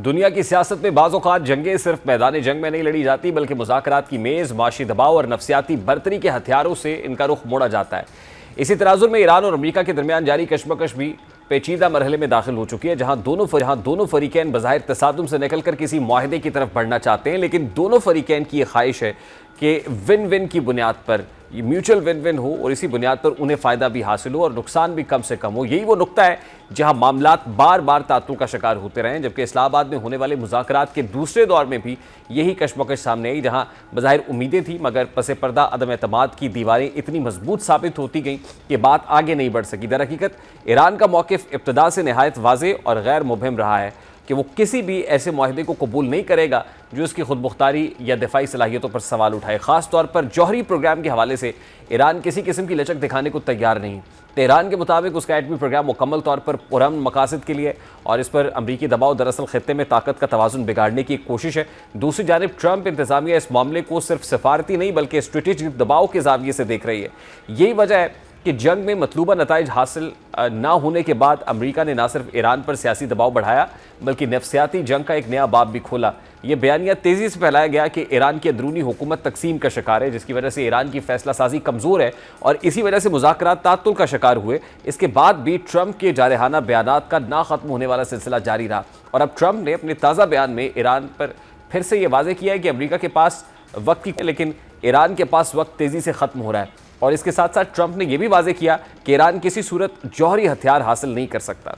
دنیا کی سیاست میں بعض اوقات جنگیں صرف میدان جنگ میں نہیں لڑی جاتی بلکہ مذاکرات کی میز، معاشی دباؤ اور نفسیاتی برتری کے ہتھیاروں سے ان کا رخ موڑا جاتا ہے۔ اسی تناظر میں ایران اور امریکہ کے درمیان جاری کشمکش بھی پیچیدہ مرحلے میں داخل ہو چکی ہے، جہاں دونوں فریقین بظاہر تصادم سے نکل کر کسی معاہدے کی طرف بڑھنا چاہتے ہیں، لیکن دونوں فریقین کی یہ خواہش ہے کہ ون ون کی بنیاد پر، یہ میوچل ون ون ہو اور اسی بنیاد پر انہیں فائدہ بھی حاصل ہو اور نقصان بھی کم سے کم ہو۔ یہی وہ نقطہ ہے جہاں معاملات بار بار تعطل کا شکار ہوتے رہے ہیں، جبکہ اسلام آباد میں ہونے والے مذاکرات کے دوسرے دور میں بھی یہی کشمکش سامنے آئی، جہاں بظاہر امیدیں تھیں مگر پس پردہ عدم اعتماد کی دیواریں اتنی مضبوط ثابت ہوتی گئیں کہ بات آگے نہیں بڑھ سکی۔ در حقیقت ایران کا موقف ابتدا سے نہایت واضح اور غیر مبہم رہا ہے کہ وہ کسی بھی ایسے معاہدے کو قبول نہیں کرے گا جو اس کی خود مختاری یا دفاعی صلاحیتوں پر سوال اٹھائے۔ خاص طور پر جوہری پروگرام کے حوالے سے ایران کسی قسم کی لچک دکھانے کو تیار نہیں۔ تہران کے مطابق اس کا ایٹمی پروگرام مکمل طور پر پرامن مقاصد کے لیے، اور اس پر امریکی دباؤ دراصل خطے میں طاقت کا توازن بگاڑنے کی ایک کوشش ہے۔ دوسری جانب ٹرمپ انتظامیہ اس معاملے کو صرف سفارتی نہیں بلکہ اسٹریٹجک دباؤ کے زاویے سے دیکھ رہی ہے۔ یہی وجہ ہے کہ جنگ میں مطلوبہ نتائج حاصل نہ ہونے کے بعد امریکہ نے نہ صرف ایران پر سیاسی دباؤ بڑھایا بلکہ نفسیاتی جنگ کا ایک نیا باب بھی کھولا۔ یہ بیانیہ تیزی سے پھیلایا گیا کہ ایران کی اندرونی حکومت تقسیم کا شکار ہے، جس کی وجہ سے ایران کی فیصلہ سازی کمزور ہے اور اسی وجہ سے مذاکرات تعطل کا شکار ہوئے۔ اس کے بعد بھی ٹرمپ کے جارحانہ بیانات کا نہ ختم ہونے والا سلسلہ جاری رہا، اور اب ٹرمپ نے اپنے تازہ بیان میں ایران پر پھر سے یہ واضح کیا ہے کہ امریکہ کے پاس وقت کی، لیکن ایران کے پاس وقت تیزی سے ختم ہو رہا ہے، اور اس کے ساتھ ساتھ ٹرمپ نے یہ بھی واضح کیا کہ ایران کسی صورت جوہری ہتھیار حاصل نہیں کر سکتا۔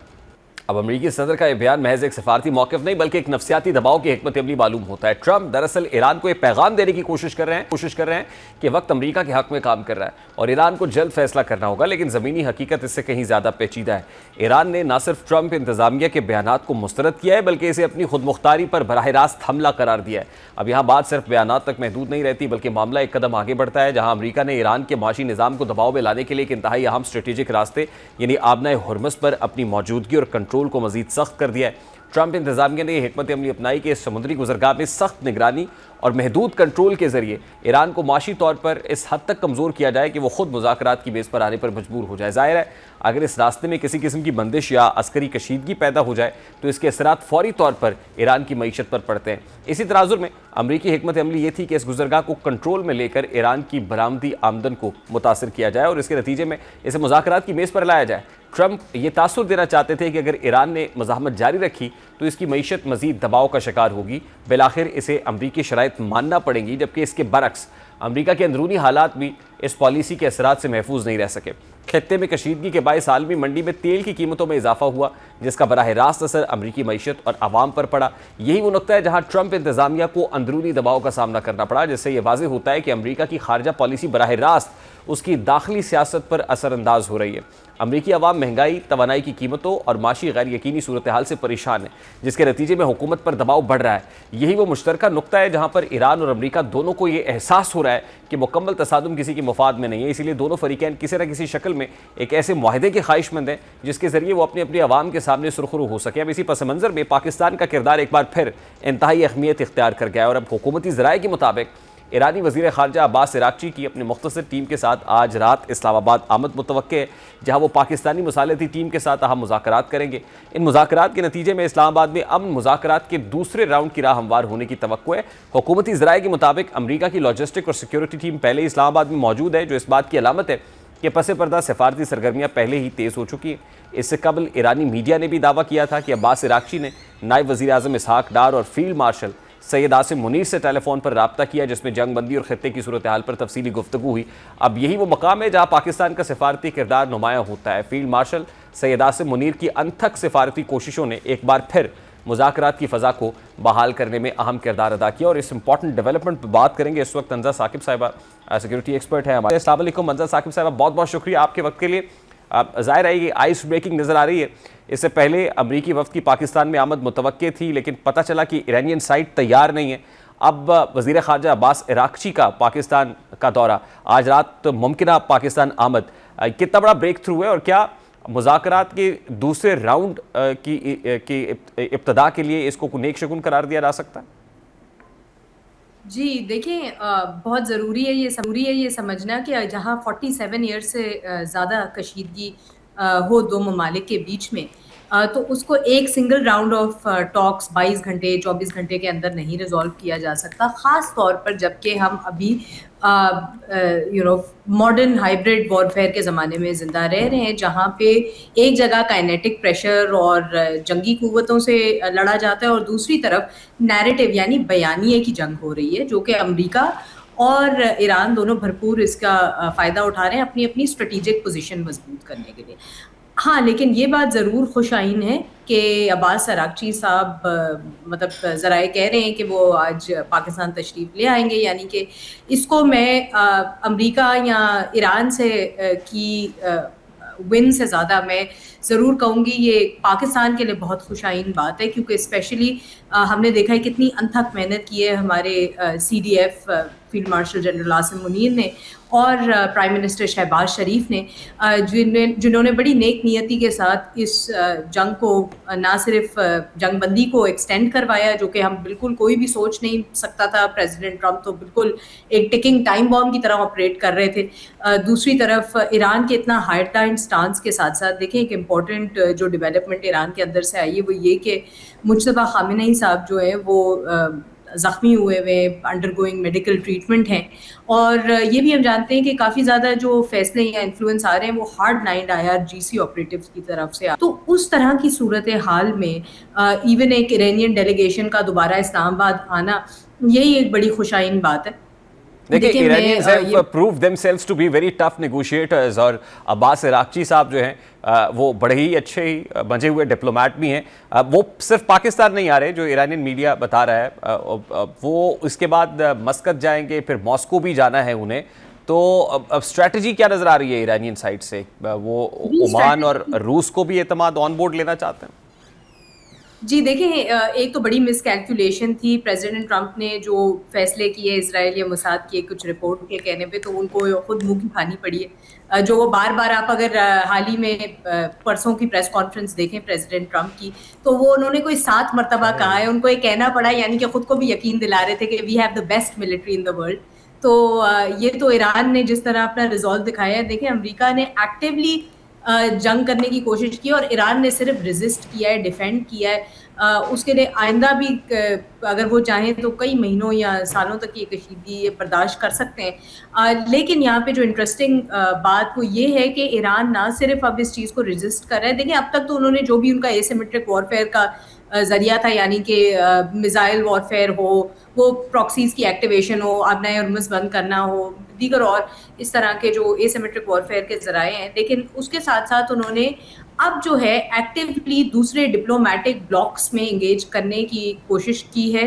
اب امریکی صدر کا یہ بیان محض ایک سفارتی موقف نہیں بلکہ ایک نفسیاتی دباؤ کی حکمت عملی معلوم ہوتا ہے۔ ٹرمپ دراصل ایران کو یہ پیغام دینے کی کوشش کر رہے ہیں کہ وقت امریکہ کے حق میں کام کر رہا ہے اور ایران کو جلد فیصلہ کرنا ہوگا، لیکن زمینی حقیقت اس سے کہیں زیادہ پیچیدہ ہے۔ ایران نے نہ صرف ٹرمپ انتظامیہ کے بیانات کو مسترد کیا ہے بلکہ اسے اپنی خود مختاری پر براہ راست حملہ قرار دیا ہے۔ اب یہاں بات صرف بیانات تک محدود نہیں رہتی بلکہ معاملہ ایک قدم آگے بڑھتا ہے، جہاں امریکہ نے ایران کے معاشی نظام کو دباؤ میں لانے کے لیے ایک انتہائی اہم اسٹریٹجک راستے یعنی آبنائے ہرمز پر اپنی موجودگی اور کنٹرول کو مزید سخت کر دیا ہے۔ ٹرمپ انتظامیہ نے یہ حکمت عملی اپنائی کہ اس سمندری گزرگاہ میں سخت نگرانی اور محدود کنٹرول کے ذریعے ایران کو معاشی طور پر اس حد تک کمزور کیا جائے کہ وہ خود مذاکرات کی میز پر آنے پر مجبور ہو جائے۔ ظاہر ہے اگر اس راستے میں کسی قسم کی بندش یا عسکری کشیدگی پیدا ہو جائے تو اس کے اثرات فوری طور پر ایران کی معیشت پر پڑتے ہیں۔ اسی تناظر میں امریکی حکمت عملی یہ تھی کہ اس گزرگاہ کو کنٹرول میں لے کر ایران کی برآمدی آمدن کو متاثر کیا جائے اور اس کے نتیجے میں اسے مذاکرات کی میز پر لایا جائے۔ ٹرمپ یہ تاثر دینا چاہتے تھے کہ اگر ایران نے مزاحمت جاری رکھی تو اس کی معیشت مزید دباؤ کا شکار ہوگی، بالآخر اسے امریکی شرائط ماننا پڑیں گی، جبکہ اس کے برعکس امریکہ کے اندرونی حالات بھی اس پالیسی کے اثرات سے محفوظ نہیں رہ سکے۔ خطے میں کشیدگی کے باعث عالمی منڈی میں تیل کی قیمتوں میں اضافہ ہوا جس کا براہ راست اثر امریکی معیشت اور عوام پر پڑا۔ یہی وہ نقطہ ہے جہاں ٹرمپ انتظامیہ کو اندرونی دباؤ کا سامنا کرنا پڑا، جس سے یہ واضح ہوتا ہے کہ امریکہ کی خارجہ پالیسی براہ راست اس کی داخلی سیاست پر اثر انداز ہو رہی ہے۔ امریکی عوام مہنگائی، توانائی کی قیمتوں اور معاشی غیر یقینی صورتحال سے پریشان ہے، جس کے نتیجے میں حکومت پر دباؤ بڑھ رہا ہے۔ یہی وہ مشترکہ نقطہ ہے جہاں پر ایران اور امریکہ دونوں کو یہ احساس ہو رہا ہے کہ مکمل تصادم کسی کے مفاد میں نہیں ہے، اسی لیے دونوں فریقین کسی نہ کسی شکل میں ایک ایسے معاہدے کے خواہش مند ہیں جس کے ذریعے وہ اپنی عوام کے سامنے سرخرو ہو سکے۔ اب اسی پس منظر میں پاکستان کا کردار ایک بار پھر انتہائی اہمیت اختیار کر گیا ہے، اور اب حکومتی ذرائع کے مطابق ایرانی وزیر خارجہ عباس عراقچی کی اپنے مختصر ٹیم کے ساتھ آج رات اسلام آباد آمد متوقع ہے، جہاں وہ پاکستانی مصالحتی ٹیم کے ساتھ اہم مذاکرات کریں گے۔ ان مذاکرات کے نتیجے میں اسلام آباد میں امن مذاکرات کے دوسرے راؤنڈ کی راہ ہموار ہونے کی توقع ہے۔ حکومتی ذرائع کے مطابق امریکہ کی لاجسٹک اور سیکیورٹی ٹیم پہلے ہی اسلام آباد میں موجود ہے، جو اس بات کی علامت ہے کہ پس پردہ سفارتی سرگرمیاں پہلے ہی تیز ہو چکی ہیں۔ اس سے قبل ایرانی میڈیا نے بھی دعویٰ کیا تھا کہ عباس عراقچی نے نائب وزیر اعظم اسحاق ڈار اور فیلڈ مارشل سید عاصم منیر سے ٹیلی فون پر رابطہ کیا، جس میں جنگ بندی اور خطے کی صورتحال پر تفصیلی گفتگو ہوئی۔ اب یہی وہ مقام ہے جہاں پاکستان کا سفارتی کردار نمایاں ہوتا ہے۔ فیلڈ مارشل سید عاصم منیر کی انتھک سفارتی کوششوں نے ایک بار پھر مذاکرات کی فضا کو بحال کرنے میں اہم کردار ادا کیا، اور اس امپورٹنٹ ڈیولپمنٹ پہ بات کریں گے۔ اس وقت انزا ثاقب صاحبہ سیکورٹی ایکسپرٹ ہیں ہمارے۔ السلام علیکم انزا ثاقب صاحبہ، بہت بہت شکریہ آپ کے وقت کے لیے۔ ظاہر ہے یہ آئس بریکنگ نظر آ رہی ہے، اس سے پہلے امریکی وفد کی پاکستان میں آمد متوقع تھی لیکن پتہ چلا کہ ایرانین سائٹ تیار نہیں ہے۔ اب وزیر خارجہ عباس عراقچی کا پاکستان کا دورہ، آج رات ممکنہ پاکستان آمد، کتنا بڑا بریک تھرو ہے اور کیا مذاکرات کے دوسرے راؤنڈ کی ابتدا کے لیے اس کو نیک شگون قرار دیا جا سکتا ہے؟ جی دیکھیں، بہت ضروری ہے یہ سمجھنا کہ جہاں 47 ایئر سے زیادہ کشیدگی ہو دو ممالک کے بیچ میں، تو اس کو ایک سنگل راؤنڈ آف ٹاکس 22 گھنٹے 24 گھنٹے کے اندر نہیں ریزالو کیا جا سکتا، خاص طور پر جب کہ ہم ابھی ماڈرن ہائبرڈ وارفیئر کے زمانے میں زندہ رہ رہے ہیں، جہاں پہ ایک جگہ کائنیٹک پریشر اور جنگی قوتوں سے لڑا جاتا ہے اور دوسری طرف نیریٹو یعنی بیانیے کی جنگ ہو رہی ہے، جو کہ امریکہ اور ایران دونوں بھرپور اس کا فائدہ اٹھا رہے ہیں اپنی اپنی اسٹریٹجک پوزیشن مضبوط کرنے کے لیے۔ ہاں لیکن یہ بات ضرور خوش آئین ہے کہ عباس اراغچی صاحب مطلب ذرائع کہہ رہے ہیں کہ وہ آج پاکستان تشریف لے آئیں گے، یعنی کہ اس کو میں امریکہ یا ایران سے کی ون سے زیادہ میں ضرور کہوں گی یہ پاکستان کے لیے بہت خوش آئین بات ہے، کیونکہ اسپیشلی ہم نے دیکھا ہے کتنی انتھک محنت کی ہے ہمارے C D F field marshal general Asim Munir نے اور پرائم منسٹر شہباز شریف نے، جنہوں نے بڑی نیک نیتی کے ساتھ اس جنگ کو نہ صرف جنگ بندی کو ایکسٹینڈ کروایا، جو کہ ہم بالکل کوئی بھی سوچ نہیں سکتا تھا، پریزیڈنٹ ٹرمپ تو بالکل ایک ٹکنگ ٹائم بام کی طرح آپریٹ کر رہے تھے، دوسری طرف ایران کے اتنا ہارڈ لائن سٹانس کے ساتھ ساتھ دیکھیں ایک امپورٹنٹ جو ڈیولپمنٹ ایران کے اندر سے آئی ہے وہ یہ کہ مجتبیٰ خامنہئی صاحب جو ہیں وہ زخمی ہوئے انڈر گوئنگ میڈیکل ٹریٹمنٹ ہیں، اور یہ بھی ہم جانتے ہیں کہ کافی زیادہ جو فیصلے یا انفلوئنس آ رہے ہیں وہ ہارڈ لائنڈ IRGC آپریٹیوز کی طرف سے تو اس طرح کی صورتحال میں ایون ایک ایرانین ڈیلیگیشن کا دوبارہ اسلام آباد آنا یہی ایک بڑی خوش آئین بات ہے۔ دیکھیں ایرانیز have proved themselves to be very tough negotiators، اور عباس اراغچی صاحب جو ہیں وہ بڑے ہی اچھے ہی بنجے ہوئے ڈپلومیٹ بھی ہیں، وہ صرف پاکستان نہیں آ رہے جو ایرانین میڈیا بتا رہا ہے، وہ اس کے بعد مسقط جائیں گے، پھر ماسکو بھی جانا ہے انہیں، تو اب اسٹریٹجی کیا نظر آ رہی ہے ایرانین سائڈ سے؟ وہ عمان اور روس کو بھی اعتماد آن بورڈ لینا چاہتے ہیں؟ جی دیکھیں ایک تو بڑی مس کیلکولیشن تھی پریزیڈنٹ ٹرمپ نے جو فیصلے کیے اسرائیل یا موساد کے کچھ رپورٹ کے کہنے پہ، تو ان کو خود منہ کی کھانی پڑی ہے، جو وہ بار بار آپ اگر حال ہی میں پرسوں کی پریس کانفرنس دیکھیں پریزیڈنٹ ٹرمپ کی، تو وہ انہوں نے کوئی 7 مرتبہ کہا ہے، ان کو یہ کہنا پڑا یعنی کہ خود کو بھی یقین دلا رہے تھے کہ we have the best military in the world. تو یہ تو ایران نے جس طرح اپنا ریزالو دکھایا ہے، دیکھیں امریکہ نے ایکٹیولی جنگ کرنے کی کوشش کی اور ایران نے صرف ریزسٹ کیا ہے، ڈیفینڈ کیا ہے، اس کے لیے آئندہ بھی اگر وہ چاہیں تو کئی مہینوں یا سالوں تک یہ کشیدگی برداشت کر سکتے ہیں۔ لیکن یہاں پہ جو انٹرسٹنگ بات وہ یہ ہے کہ ایران نہ صرف اب اس چیز کو ریزسٹ کر رہا ہے، دیکھیں اب تک تو انہوں نے جو بھی ان کا ایسیمیٹرک وارفیئر کا ذریعہ تھا، یعنی کہ میزائل وارفیئر ہو، وہ پراکسیز کی ایکٹیویشن ہو، اب نئے ارمز بند کرنا ہو، دیگر اور اس طرح کے جو ایسیمیٹرک وارفیئر کے ذرائع ہیں، لیکن اس کے ساتھ ساتھ انہوں نے اب جو ہے ایکٹیولی دوسرے ڈپلومیٹک بلاکس میں انگیج کرنے کی کوشش کی ہے،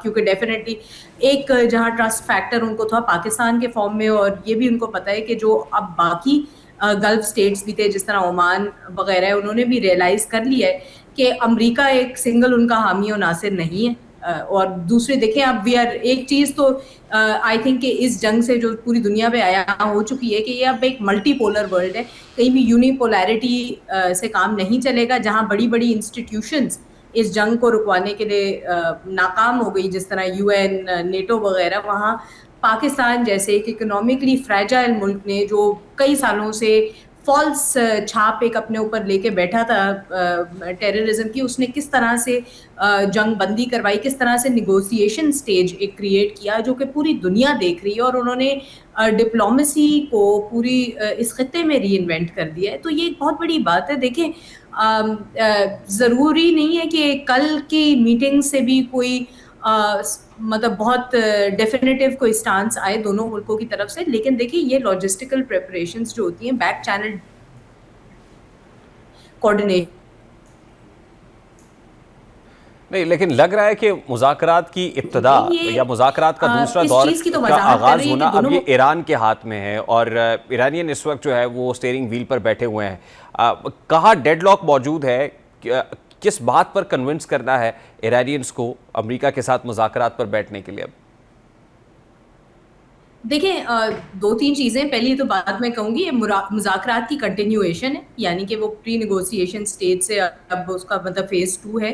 کیونکہ ڈیفینیٹلی ایک جہاں ٹرسٹ فیکٹر ان کو تھا پاکستان کے فارم میں، اور یہ بھی ان کو پتہ ہے کہ جو اب باقی گلف اسٹیٹس بھی تھے جس طرح عمان وغیرہ ہے، انہوں نے بھی ریئلائز کر لیا ہے کہ امریکہ ایک سنگل ان کا حامی و ناصر نہیں ہے، اور دوسرے دیکھیں اب وی آر ایک چیز تو آئی تھنک کہ اس جنگ سے جو پوری دنیا پہ آیا ہو چکی ہے کہ یہ اب ایک ملٹی پولر ورلڈ ہے، کہیں بھی یونیپولیرٹی سے کام نہیں چلے گا، جہاں بڑی بڑی انسٹیٹیوشنز اس جنگ کو رکوانے کے لیے ناکام ہو گئی جس طرح UN نیٹو وغیرہ، وہاں پاکستان جیسے ایک اکنامکلی فریجائل ملک نے جو کئی سالوں سے فالس چھاپ ایک اپنے اوپر لے کے بیٹھا تھا ٹیررزم کی، اس نے کس طرح سے جنگ بندی کروائی، کس طرح سے نیگوسیشن سٹیج ایک کریٹ کیا جو کہ پوری دنیا دیکھ رہی ہے، اور انہوں نے ڈپلومیسی کو پوری اس خطے میں ری انوینٹ کر دیا ہے، تو یہ ایک بہت بڑی بات ہے۔ دیکھیں ضروری نہیں ہے کہ کل کی میٹنگ سے بھی کوئی مطلب بہت ڈیفینیٹیو کوئی سٹانس آئے دونوں ملکوں کی طرف سے، لیکن دیکھیں یہ لاجسٹیکل پریپریشنز جو ہوتی ہیں، بیک چینل کوآرڈینیشن، نہیں لیکن لگ رہا ہے کہ مذاکرات کی ابتدا یا مذاکرات کا دوسرا دور کا آغاز ہونا اب یہ ایران کے ہاتھ میں ہے، اور ایرانین اس وقت جو ہے وہ اسٹیئرنگ ویل پر بیٹھے ہوئے ہیں، کہاں ڈیڈ لاک موجود ہے، کس بات پر کنونس کرنا ہے ایرانینز کو امریکہ کے ساتھ مذاکرات پر بیٹھنے کے لیے؟ اب دیکھیں 2-3 چیزیں، پہلی تو بات میں کہوں گی یہ مذاکرات کی کنٹینیویشن ہے، یعنی کہ وہ پری نیگوسیشن سٹیج سے اب اس کا مطلب فیز 2 ہے،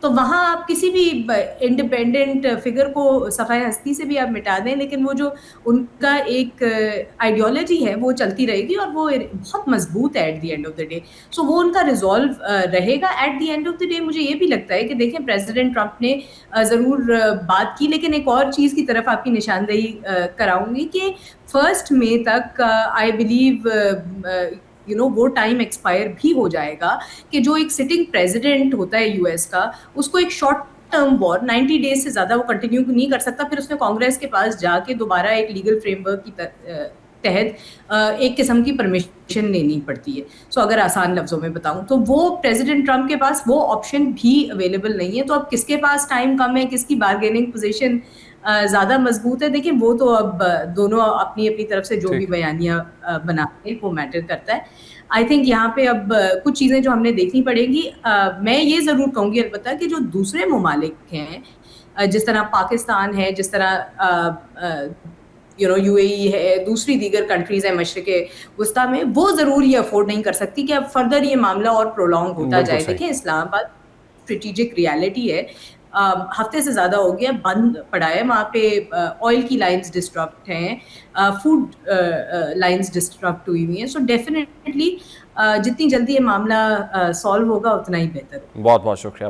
تو وہاں آپ کسی بھی انڈیپینڈنٹ فگر کو صفحہ ہستی سے بھی آپ مٹا دیں، لیکن وہ جو ان کا ایک آئیڈیالوجی ہے وہ چلتی رہے گی اور وہ بہت مضبوط ہے at the end of the day. So وہ ان کا ریزالو رہے گا at the end of the day. مجھے یہ بھی لگتا ہے کہ دیکھیں پریزیڈنٹ ٹرمپ نے ضرور بات کی، لیکن ایک اور چیز کی طرف آپ کی نشاندہی کراؤں گی کہ 1 مئی تک آئی بلیو وہ ٹائم ایکسپائر بھی ہو جائے گا کہ جو ایک سٹنگ پریزیڈنٹ ہوتا ہے یو ایس کا، اس کو ایک شارٹ ٹرم وار 90 ڈیز سے زیادہ وہ کنٹینیو نہیں کر سکتا. پھر اس میں کانگریس کے پاس جا کے دوبارہ ایک لیگل فریم ورک کی تحت ایک قسم کی پرمیشن لینی پڑتی ہے. سو اگر آسان لفظوں میں بتاؤں تو وہ پریزیڈنٹ ٹرمپ کے پاس وہ آپشن بھی اویلیبل نہیں ہے. تو اب کس کے پاس ٹائم کم ہے، کس کی بارگیننگ پوزیشن زیادہ مضبوط ہے، دیکھیں وہ تو اب دونوں اپنی اپنی طرف سے جو بھی بیانیہ بناتے ہیں وہ میٹر کرتا ہے. آئی تھنک یہاں پہ اب کچھ چیزیں جو ہم نے دیکھنی پڑیں گی. میں یہ ضرور کہوں گی البتہ کہ جو دوسرے ممالک ہیں جس طرح پاکستان ہے، جس طرح یو اے ای ہے، دوسری دیگر کنٹریز ہیں مشرق وسطیٰ میں، وہ ضرور یہ افورڈ نہیں کر سکتی کہ اب فردر یہ معاملہ اور پرولونگ ہوتا جائے. دیکھیں اسلام آباد اسٹریٹجک ریالٹی ہے، ہفتے سے زیادہ ہو گیا بند پڑا ہے وہاں پہ. آئل کی لائنز ڈسٹرپٹ ہیں، فوڈ لائنز ڈسٹرپٹ ہوئی ہوئی ہیں. سو ڈیفینیٹلی جتنی جلدی یہ معاملہ سالو ہوگا اتنا ہی بہتر ہوگا. بہت بہت شکریہ.